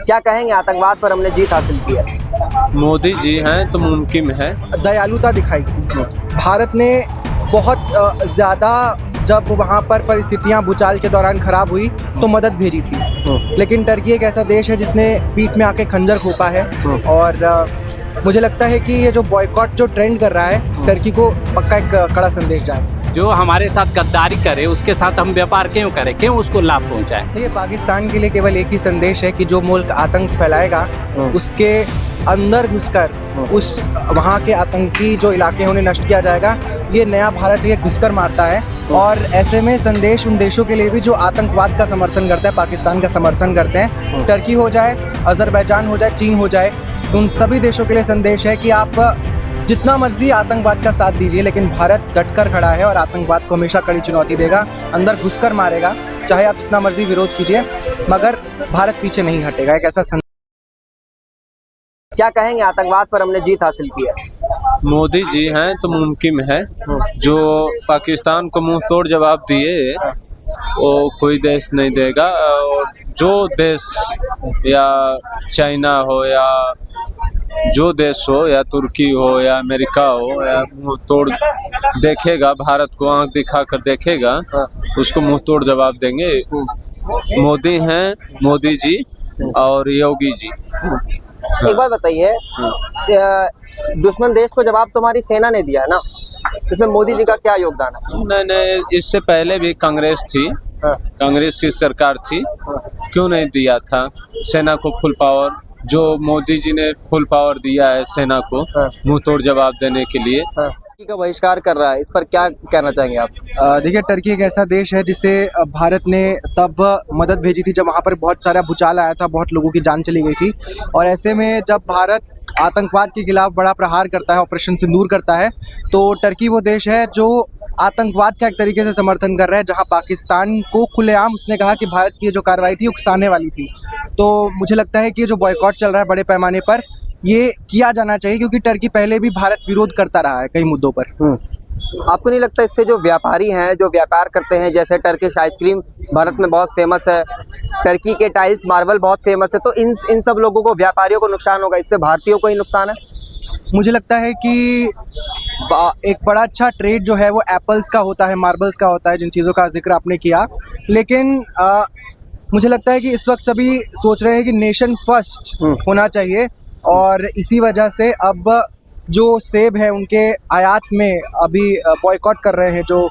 क्या कहेंगे, आतंकवाद पर हमने जीत हासिल की है। मोदी जी हैं तो मुमकिन है। दयालुता दिखाई। भारत ने बहुत ज़्यादा जब वहाँ पर परिस्थितियाँ भूचाल के दौरान ख़राब हुई तो मदद भेजी थी, लेकिन टर्की एक ऐसा देश है जिसने पीठ में आके खंजर घोंपा है। और मुझे लगता है कि ये जो बॉयकॉट जो ट्रेंड कर रहा है, टर्की को पक्का एक कड़ा संदेश जाए। जो हमारे साथ गद्दारी करे उसके साथ हम व्यापार क्यों करें, क्यों उसको लाभ पहुंचाएं। ये पाकिस्तान के लिए केवल एक ही संदेश है कि जो मुल्क आतंक फैलाएगा उसके अंदर घुसकर उस वहाँ के आतंकी जो इलाके हैं उन्हें नष्ट किया जाएगा। ये नया भारत ये घुसकर मारता है, और ऐसे में संदेश उन देशों के लिए भी जो आतंकवाद का समर्थन करता है, पाकिस्तान का समर्थन करते हैं, टर्की हो जाए, अजरबैजान हो जाए, चीन हो जाए, उन सभी देशों के लिए संदेश है कि आप जितना मर्जी आतंकवाद का साथ दीजिए, लेकिन भारत डटकर खड़ा है और आतंकवाद को हमेशा कड़ी चुनौती देगा, अंदर घुसकर मारेगा। चाहे आप जितना मर्जी विरोध कीजिए, मगर भारत पीछे नहीं हटेगा। एक ऐसा क्या कहेंगे, आतंकवाद पर हमने जीत हासिल की है। मोदी जी हैं तो मुमकिन है। जो पाकिस्तान को मुंह तोड़ जवाब दिए वो कोई देश नहीं देगा। और जो देश या चाइना हो या जो देश हो या तुर्की हो या अमेरिका हो या मुंह तोड़ देखेगा, भारत को आंख दिखाकर देखेगा, उसको मुंह तोड़ जवाब देंगे। मोदी हैं, मोदी जी और योगी जी। एक बार बताइए, दुश्मन देश को जवाब तुम्हारी सेना ने दिया है ना, इसमें मोदी जी का क्या योगदान है। नहीं, इससे पहले भी कांग्रेस थी, कांग्रेस की सरकार थी, क्यों नहीं दिया था सेना को फुल पावर। जो मोदी जी ने फुल पावर दिया है सेना को मुंह तोड़ जवाब देने के लिए। टर्की का बहिष्कार कर रहा है, इस पर क्या कहना चाहेंगे आप। देखिए, टर्की एक ऐसा देश है जिसे भारत ने तब मदद भेजी थी जब वहाँ पर बहुत सारा भूचाल आया था, बहुत लोगों की जान चली गई थी। और ऐसे में जब भारत आतंकवाद के खिलाफ बड़ा प्रहार करता है, ऑपरेशन सिंदूर करता है, तो टर्की वो देश है जो आतंकवाद का एक तरीके से समर्थन कर रहा है। जहां पाकिस्तान को खुलेआम उसने कहा कि भारत की जो कार्रवाई थी उकसाने वाली थी। तो मुझे लगता है कि ये जो बॉयकॉट चल रहा है बड़े पैमाने पर, ये किया जाना चाहिए, क्योंकि टर्की पहले भी भारत विरोध करता रहा है कई मुद्दों पर। आपको नहीं लगता इससे जो व्यापारी हैं, जो व्यापार करते हैं, जैसे टर्किश आइसक्रीम भारत में बहुत फेमस है, टर्की के टाइल्स मार्बल बहुत फेमस है, तो इन सब लोगों को, व्यापारियों को नुकसान होगा, इससे भारतीयों को ही नुकसान है। मुझे लगता है कि एक बड़ा अच्छा ट्रेड जो है वो एप्पल्स का होता है, मार्बल्स का होता है, जिन चीज़ों का जिक्र आपने किया। लेकिन मुझे लगता है कि इस वक्त सभी सोच रहे हैं कि नेशन फर्स्ट होना चाहिए, और इसी वजह से अब जो सेब है उनके आयात में अभी बॉयकॉट कर रहे हैं जो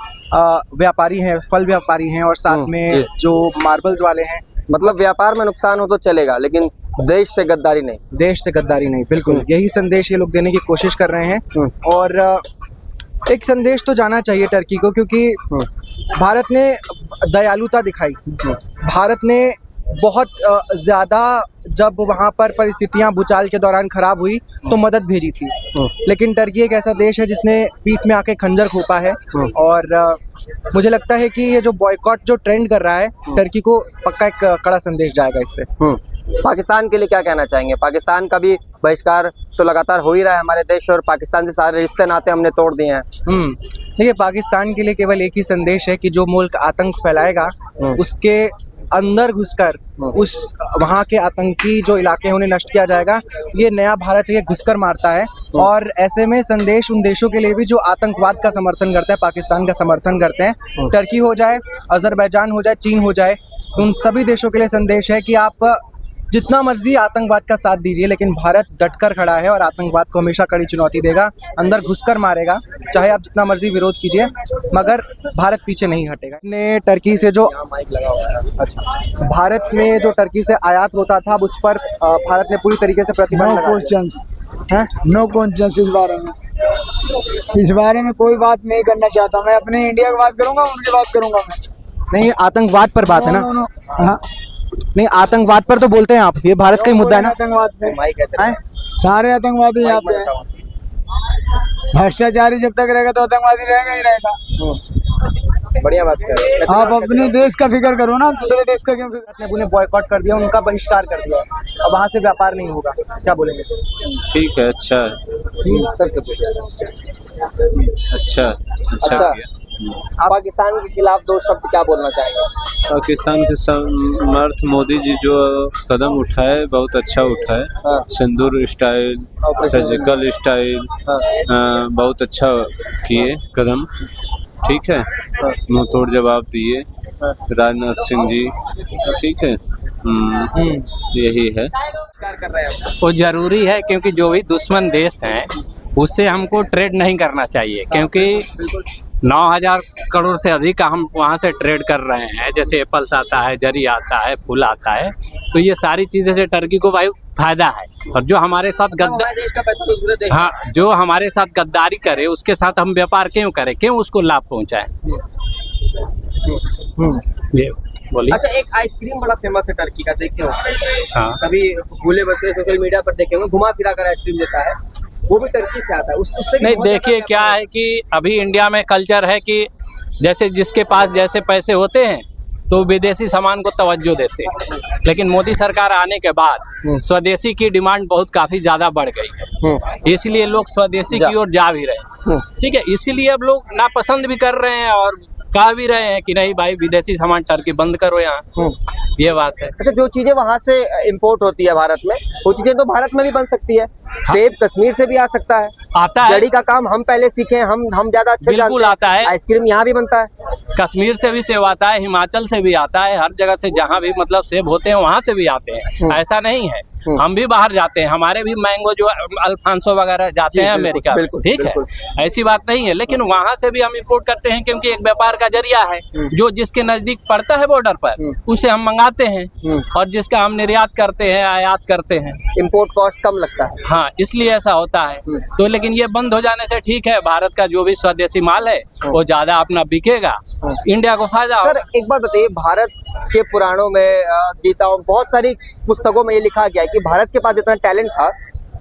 व्यापारी हैं, फल व्यापारी हैं, और साथ में जो मार्बल्स वाले हैं। मतलब व्यापार में नुकसान हो तो चलेगा, लेकिन देश से गद्दारी नहीं। देश से गद्दारी नहीं, बिल्कुल यही संदेश ये लोग देने की कोशिश कर रहे हैं। और एक संदेश तो जाना चाहिए टर्की को, क्योंकि भारत ने दयालुता दिखाई। भारत ने बहुत ज़्यादा जब वहाँ पर परिस्थितियाँ भूचाल के दौरान ख़राब हुई तो मदद भेजी थी, लेकिन टर्की एक ऐसा देश है जिसने पीठ में आके खंजर घोंपा है। और मुझे लगता है कि ये जो बॉयकॉट जो ट्रेंड कर रहा है, टर्की को पक्का एक कड़ा संदेश जाएगा इससे। पाकिस्तान के लिए क्या कहना चाहेंगे। पाकिस्तान का भी बहिष्कार तो लगातार हो ही रहा है, हमारे देश और पाकिस्तान से सारे रिश्ते नाते हमने तोड़ दिए हैं। देखिए, पाकिस्तान के लिए केवल एक ही संदेश है कि जो मुल्क आतंक फैलाएगा उसके अंदर घुसकर उस वहाँ के आतंकी जो इलाके हैं उन्हें नष्ट किया जाएगा। ये नया भारत ये घुसकर मारता है, और ऐसे में संदेश उन देशों के लिए भी जो आतंकवाद का समर्थन करते हैं, पाकिस्तान का समर्थन करते हैं, टर्की हो जाए, अजरबैजान हो जाए, चीन हो जाए, उन सभी देशों के लिए संदेश है कि आप जितना मर्जी आतंकवाद का साथ दीजिए, लेकिन भारत डटकर खड़ा है और आतंकवाद को हमेशा कड़ी चुनौती देगा, अंदर घुसकर मारेगा। चाहे आप जितना मर्जी विरोध कीजिए, मगर भारत पीछे नहीं हटेगा। ने टर्की से जो भारत में जो टर्की से आयात होता था, अब उस पर भारत ने पूरी तरीके से प्रतिबंध लगा दिया। नो क्वेश्चंस इस बारे में कोई बात नहीं करना चाहता। मैं अपने इंडिया की बात करूंगा, उनकी बात करूंगा मैं। नहीं, आतंकवाद पर बात है ना। हाँ, नहीं, आतंकवाद पर तो बोलते हैं आप, ये भारत का ही मुद्दा है ना। आतंकवाद पे सारे आतंकवादी यहाँ पे हैं। भ्रष्टाचारी जब तक रहेगा तो आतंकवादी रहेगा ही रहेगा। बढ़िया बात कर रहे हैं। आप अपने देश का फिक्र करो ना, दूसरे देश का क्यों फिक्र। उन्हें बॉयकॉट कर दिया, उनका बहिष्कार कर दिया, अब वहाँ से व्यापार नहीं होगा। क्या बोलेंगे। ठीक है, अच्छा है, सर अच्छा किया। आप पाकिस्तान के खिलाफ दो शब्द क्या बोलना चाहेंगे? पाकिस्तान के समर्थ मोदी जी जो कदम उठाए बहुत अच्छा उठाए। हाँ। सिंदूर स्टाइल, सर्जिकल स्टाइल, बहुत अच्छा किए कदम। ठीक है, मुंह तोड़ जवाब दिए राजनाथ सिंह जी। ठीक है, यही है। कर रहे हैं वो ज़रूरी है क्योंकि जो भी दुश्मन देश हैं उससे हमको ट्रेड नहीं करना चाहिए, क्योंकि 9,000 करोड़ से अधिक का हम वहाँ से ट्रेड कर रहे हैं। जैसे एप्पल्स आता है, जरी आता है, फूल आता है, तो ये सारी चीज़ें से टर्की को भाई फायदा है। और जो हमारे साथ देश का पैसा दूसरे देश हाँ, जो हमारे साथ गद्दारी करे उसके साथ हम व्यापार क्यों करें, क्यों उसको लाभ पहुँचाएं। ये बोलिए। अच्छा, एक आइसक्रीम बड़ा फेमस है टर्की का, देखे हो? हाँ, कभी भूले बच्चे सोशल मीडिया पर देखे होंगे, घुमा फिरा कर आइसक्रीम देता है, वो भी टर्की से आता है। उससे भी नहीं बहुत देखिए ज्यादा क्या है कि अभी इंडिया में कल्चर है कि जैसे जिसके पास जैसे पैसे होते हैं तो विदेशी सामान को तवज्जो देते हैं, लेकिन मोदी सरकार आने के बाद स्वदेशी की डिमांड बहुत काफ़ी ज़्यादा बढ़ गई है, इसलिए लोग स्वदेशी की ओर जा भी रहे हैं। ठीक है, इसीलिए अब लोग नापसंद भी कर रहे हैं और कह भी रहे हैं कि नहीं भाई विदेशी सामान टर्की बंद करो यहाँ। ये बात है। अच्छा, जो चीजें वहां से इंपोर्ट होती है भारत में, वो चीजें तो भारत में भी बन सकती है। सेब कश्मीर से भी आ सकता है, आता है, जड़ी का काम हम पहले सीखे हैं, हम ज्यादा अच्छे बिल्कुल जानते हैं। आता है। आइसक्रीम यहाँ भी बनता है, कश्मीर से भी सेब आता है, हिमाचल से भी आता है, हर जगह से जहाँ भी मतलब सेब होते हैं वहाँ से भी आते हैं। ऐसा नहीं है, हम भी बाहर जाते हैं, हमारे भी मैंगो जो अल्फांसो वगैरह जाते हैं अमेरिका में। ठीक है, ऐसी बात नहीं है, लेकिन वहाँ से भी हम इंपोर्ट करते हैं क्योंकि एक व्यापार का जरिया है। जो जिसके नजदीक पड़ता है बॉर्डर पर उसे हम मंगाते हैं और जिसका हम निर्यात करते हैं, आयात करते हैं। इम्पोर्ट कॉस्ट कम लगता है। हाँ, इसलिए ऐसा होता है। तो लेकिन ये बंद हो जाने से ठीक है, भारत का जो भी स्वदेशी माल है वो ज्यादा अपना बिकेगा, इंडिया को फायदा सर, होगा। एक बात बताइए, भारत के पुराणों में, गीताओं, बहुत सारी पुस्तकों में ये लिखा गया है कि भारत के पास जितना टैलेंट था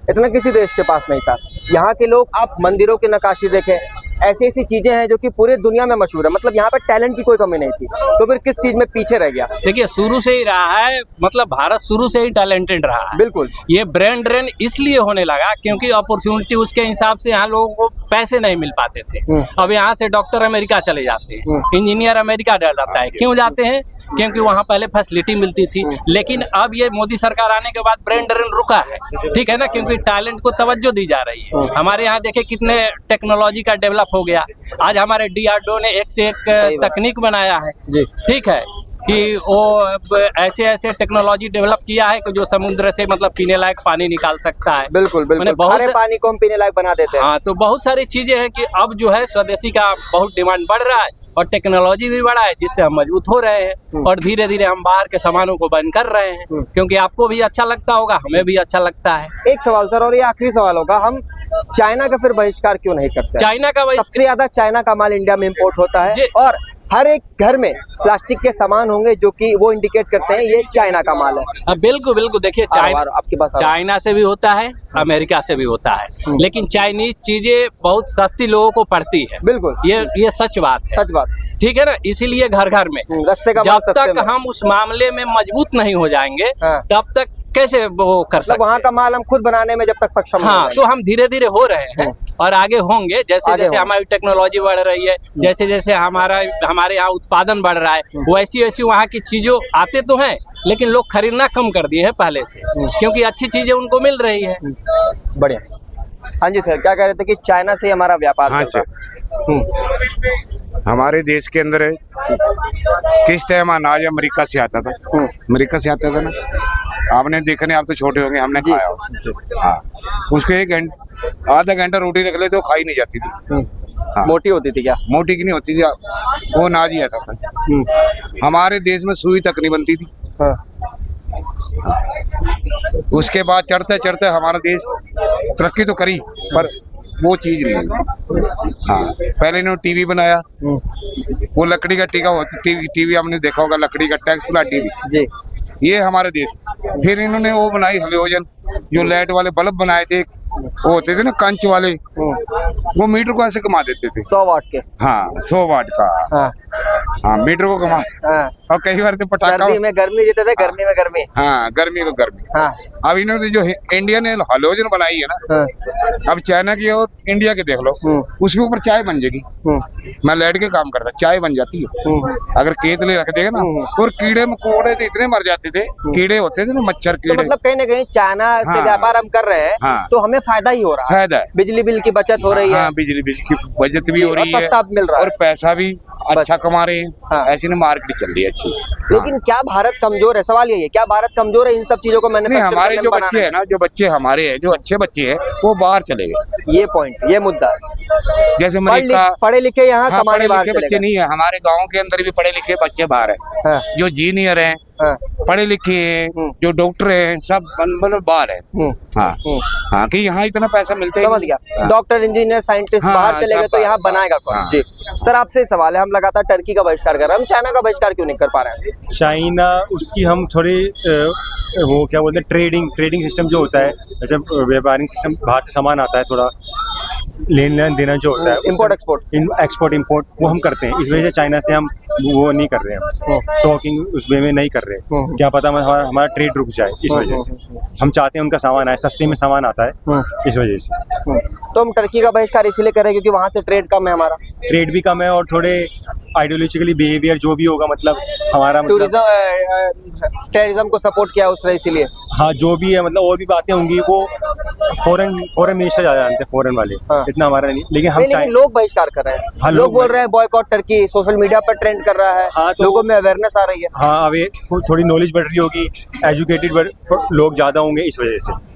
इतना किसी देश के पास नहीं था। यहाँ के लोग, आप मंदिरों की नक्काशी देखें, ऐसी ऐसी चीजें हैं जो कि पूरे दुनिया में मशहूर है। मतलब यहाँ पर टैलेंट की कोई कमी नहीं थी, तो फिर किस चीज में पीछे रह गया? देखिए, शुरू से ही रहा है, मतलब भारत शुरू से ही टैलेंटेड रहा है। बिल्कुल। ये ब्रेन ड्रेन इसलिए होने लगा क्योंकि अपॉर्चुनिटी उसके हिसाब से यहाँ लोगों को पैसे नहीं मिल पाते थे। अब यहाँ से डॉक्टर अमेरिका चले जाते हैं, इंजीनियर अमेरिका जाता है। क्यों जाते हैं? क्योंकि वहाँ पहले फैसिलिटी मिलती थी। लेकिन अब ये मोदी सरकार आने के बाद ब्रेन ड्रेन रुका है, ठीक है ना, क्योंकि टैलेंट को तवज्जो दी जा रही है। हमारे यहाँ देखिए कितने टेक्नोलॉजी का डेवलप हो गया। आज हमारे DRDO ने एक से एक तकनीक बनाया है, ठीक है, कि वो ऐसे ऐसे टेक्नोलॉजी डेवलप किया है कि जो समुद्र से मतलब पीने लायक पानी निकाल सकता है। बिल्कुल बिल्कुल, बहुत खारे पानी को हम पीने लायक बना देते हैं। हाँ, तो बहुत सारी चीजें हैं कि अब जो है स्वदेशी का बहुत डिमांड बढ़ रहा है और टेक्नोलॉजी भी बढ़ा है, जिससे हम मजबूत हो रहे हैं और धीरे धीरे हम बाहर के सामानों को बंद कर रहे हैं, क्योंकि आपको भी अच्छा लगता होगा, हमें भी अच्छा लगता है। एक सवाल सर, और ये आखिरी सवाल होगा, हम चाइना का फिर बहिष्कार क्यों नहीं करते? चाइना का सबसे ज्यादा चाइना का माल इंडिया में इंपोर्ट होता है जी। और हर एक घर में प्लास्टिक के सामान होंगे जो कि वो इंडिकेट करते हैं ये चाइना का माल है। बिल्कुल बिल्कुल, देखिए आपके पास चाइना से भी होता है, अमेरिका से भी होता है, लेकिन चाइनीज चीजें बहुत सस्ती लोगों को पड़ती है। बिल्कुल, ये सच बात है, सच बात, ठीक है ना। इसीलिए घर घर में रस्ते का माल जब सस्ते तक में। हम उस मामले में मजबूत नहीं हो जाएंगे हाँ। तब तक कैसे वो कर मतलब सकते वहाँ का माल हम खुद बनाने में जब तक सक्षम नहीं हाँ, रहेंगे। तो हम धीरे धीरे हो रहे हैं और आगे होंगे। जैसे आगे जैसे होंगे। हमारी टेक्नोलॉजी बढ़ रही है, जैसे जैसे हमारे यहाँ उत्पादन बढ़ रहा है, वैसी वैसी वहाँ की चीजों आते तो हैं, लेकिन लोग खरीदना कम कर दिए हैं पहले से, क्योंकि अच्छी चीजें उनको मिल रही है। बढ़िया। हाँ जी सर, क्या कह रहे थे कि चाइना से हमारा व्यापार हाँ चलता है? हमारे देश के अंदर है, किस टाइम अनाज अमेरिका से आता था, अमेरिका से आता था ना, आपने देखा नहीं, आप तो छोटे होंगे, हमने खाया हो। हाँ, उसको आधा घंटा रोटी रख ले तो खाई नहीं जाती थी। हाँ, मोटी होती थी क्या? मोटी की नहीं होती थी, वो अनाज ही ऐसा था। हमारे देश में सुई तक नहीं बनती थी। हाँ। उसके बाद चढ़ते चढ़ते हमारा देश तरक्की तो करी पर वो चीज नहीं हुई। हाँ, पहले इन्होंने टीवी बनाया, वो लकड़ी का टीका होती, टीवी आपने देखा होगा, लकड़ी का टेक्सला टीवी जी। ये हमारे देश। फिर इन्होंने वो बनाई हेलोजन, जो लाइट वाले बल्ब बनाए थे, वो होते थे ना कंच वाले, वो मीटर को ऐसे कमा देते थे। 100 वाट के। हाँ, 100 वाट का। हाँ। हाँ, मीटर को कमा। हाँ। और कई बार तो पटाखा सर्दी में गर्मी जीते थे, गर्मी में गर्मी। हाँ गर्मी को गर्मी। हाँ अब इन्होंने जो इंडियन हलोजन बनाई है ना, हाँ अब चाइना की और इंडिया की देख लो, उसके ऊपर चाय बन जाएगी। मैं लेट के काम करता, चाय बन जाती है। अगर केतली रख देगा ना, और कीड़े मकोड़े तो इतने मर जाते थे, कीड़े होते थे ना, मच्छर तो कीड़े। मतलब कहीं ना कहीं चाइना से हाँ। व्यापार हम कर रहे हैं, हाँ। तो हमें फायदा ही हो रहा है, फायदा है। बिजली बिल की बचत हो रही है, हाँ, बिजली बिल की बचत भी हो और रही है, सस्ता मिल रहा और है। पैसा भी अच्छा कमा रहे हैं। हाँ। ऐसी ना मार्केट चल रही है अच्छी। लेकिन क्या भारत कमजोर है? सवाल यही है, क्या भारत कमजोर है इन सब चीजों को नहीं, मैन्युफैक्चर हमारे जो बच्चे हैं ना, जो बच्चे हमारे हैं, जो अच्छे बच्चे हैं, वो बाहर चले गए। ये पॉइंट, ये मुद्दा, जैसे अमेरिका। पढ़े लिखे यहाँ हाँ, कमाने पढ़े बाहर लिखे चले बच्चे गए। नहीं है, हमारे गांव के अंदर भी पढ़े लिखे बच्चे बाहर है, हाँ, जो इंजीनियर हैं, हाँ, पढ़े लिखे हैं, जो डॉक्टर हैं, सब मतलब बाहर है। हाँ हाँ, कि यहाँ इतना पैसा मिलता है। समझ गया। डॉक्टर, इंजीनियर, साइंटिस्ट हाँ, बाहर चले सब गए, तो यहाँ बाहर। बनाएगा कौन? हाँ। जी सर, आपसे सवाल है, हम लगातार टर्की का बहिष्कार कर रहे हैं, हम चाइना का बहिष्कार क्यों नहीं कर पा रहे हैं? चाइना, उसकी हम थोड़ी वो क्या बोलते हैं, ट्रेडिंग सिस्टम जो होता है, जैसे व्यापारिक सिस्टम, बाहर से सामान आता है, थोड़ा लेन देना जो होता है, इम्पोर्ट एक्सपोर्ट, इम्पोर्ट वो हम करते हैं। इस वजह से चाइना से हम वो नहीं कर रहे हैं, टॉकिंग उस वे में नहीं कर रहे हैं। क्या पता हमारा ट्रेड रुक जाए, इस वजह से हम चाहते हैं उनका सामान आए, सस्ते में सामान आता है, इस वजह से। तो हम टर्की का बहिष्कार इसीलिए कर रहे हैं क्योंकि वहाँ से ट्रेड कम है हमारा, ट्रेड भी कम है, और थोड़े आइडियोलॉजिकली बिहेवियर जो भी होगा, मतलब हमारा टेररिज्म को सपोर्ट किया उसने, इसीलिए। हाँ, जो भी है, मतलब और भी बातें होंगी, वो फॉरेन मिनिस्टर ज़्यादा जानते हैं, फॉरेन वाले, हाँ। इतना हमारा नहीं। लेकिन हम लेकिन लोग बहिष्कार कर रहे हैं, हाँ, लोग लोग बोल रहे हैं बॉयकॉट टर्की, सोशल मीडिया पर ट्रेंड कर रहा है, हाँ, तो- लोगों में अवेयरनेस आ रही है। हाँ, अब ये थोड़ी नॉलेज बढ़ रही होगी, एजुकेटेड लोग ज़्यादा होंगे, इस वजह से।